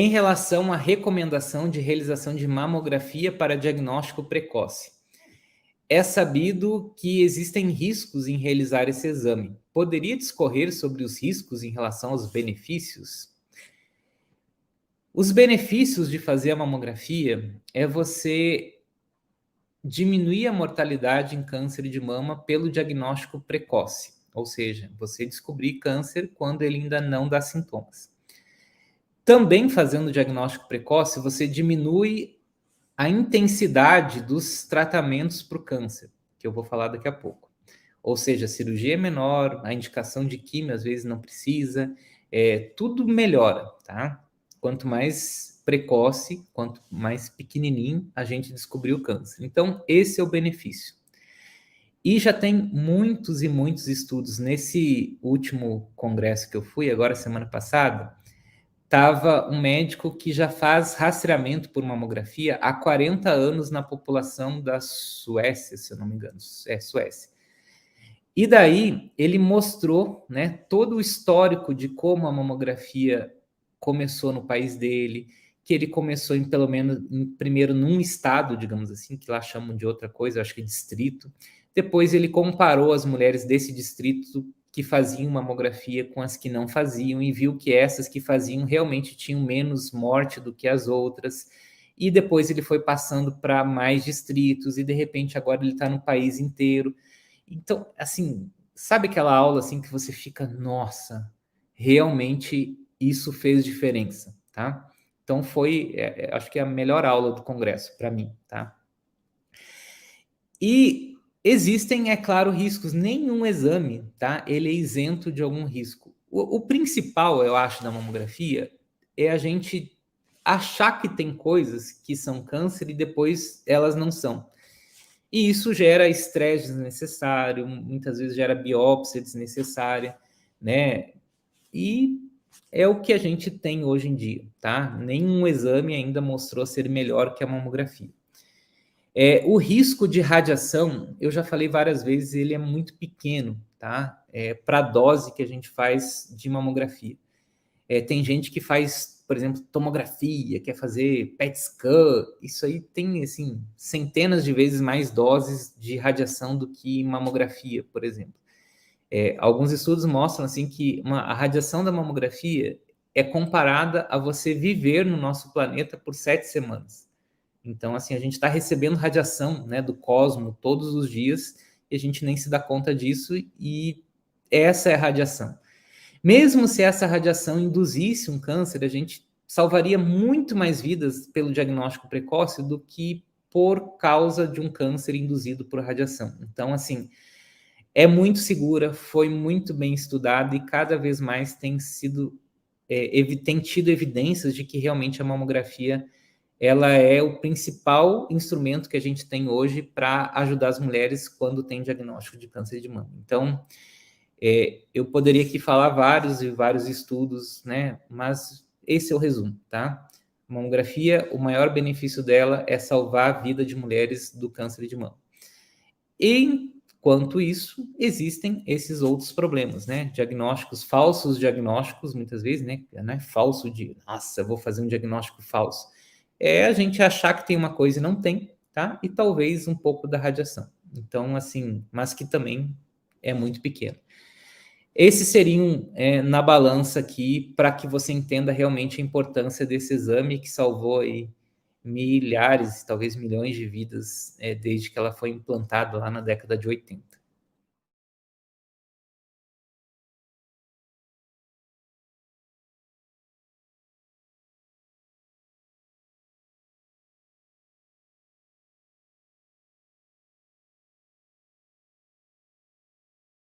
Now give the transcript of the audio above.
Em relação à recomendação de realização de mamografia para diagnóstico precoce, é sabido que existem riscos em realizar esse exame. Poderia discorrer sobre os riscos em relação aos benefícios? Os benefícios de fazer a mamografia é você diminuir a mortalidade em câncer de mama pelo diagnóstico precoce, ou seja, você descobrir câncer quando ele ainda não dá sintomas. Também fazendo o diagnóstico precoce, você diminui a intensidade dos tratamentos para o câncer, que eu vou falar daqui a pouco. Ou seja, a cirurgia é menor, a indicação de quimio às vezes não precisa, tudo melhora, tá? Quanto mais precoce, quanto mais pequenininho a gente descobrir o câncer. Então, esse é o benefício. E já tem muitos e muitos estudos. Nesse último congresso que eu fui, agora semana passada, estava um médico que já faz rastreamento por mamografia há 40 anos na população da Suécia, se eu não me engano. É, Suécia. E daí ele mostrou, né, todo o histórico de como a mamografia começou no país dele, que ele começou em pelo menos primeiro num estado, digamos assim, que lá chamam de outra coisa, acho que distrito. Depois ele comparou as mulheres desse distrito que faziam mamografia com as que não faziam e viu que essas que faziam realmente tinham menos morte do que as outras. E depois ele foi passando para mais distritos e de repente agora ele está no país inteiro. Então, assim, sabe aquela aula assim que você fica, nossa, realmente isso fez diferença, tá? Então foi, acho que é a melhor aula do congresso para mim, tá? E existem, é claro, riscos. Nenhum exame, tá? Ele é isento de algum risco. O principal, eu acho, da mamografia é a gente achar que tem coisas que são câncer e depois elas não são. E isso gera estresse desnecessário, muitas vezes gera biópsia desnecessária, né? E é o que a gente tem hoje em dia, tá? Nenhum exame ainda mostrou ser melhor que a mamografia. O risco de radiação, eu já falei várias vezes, ele é muito pequeno, tá? Para a dose que a gente faz de mamografia. Tem gente que faz, por exemplo, tomografia, quer fazer PET scan, isso aí tem, assim, centenas de vezes mais doses de radiação do que mamografia, por exemplo. Alguns estudos mostram, assim, que a radiação da mamografia é comparada a você viver no nosso planeta por 7 semanas. Então, assim, a gente está recebendo radiação, né, do cosmos todos os dias e a gente nem se dá conta disso e essa é a radiação. Mesmo se essa radiação induzisse um câncer, a gente salvaria muito mais vidas pelo diagnóstico precoce do que por causa de um câncer induzido por radiação. Então, assim, é muito segura, foi muito bem estudada e cada vez mais tem tido evidências de que realmente a mamografia ela é o principal instrumento que a gente tem hoje para ajudar as mulheres quando tem diagnóstico de câncer de mama. Então, eu poderia aqui falar vários e vários estudos, né? Mas esse é o resumo, tá? A mamografia, o maior benefício dela é salvar a vida de mulheres do câncer de mama. Enquanto isso, existem esses outros problemas, né? Diagnósticos, falsos diagnósticos, muitas vezes, né? Não é falso de, nossa, vou fazer um diagnóstico falso. É a gente achar que tem uma coisa e não tem, tá? E talvez um pouco da radiação. Então, assim, mas que também é muito pequeno. Esses seriam na balança aqui para que você entenda realmente a importância desse exame que salvou aí milhares, talvez milhões de vidas desde que ela foi implantada lá na década de 80.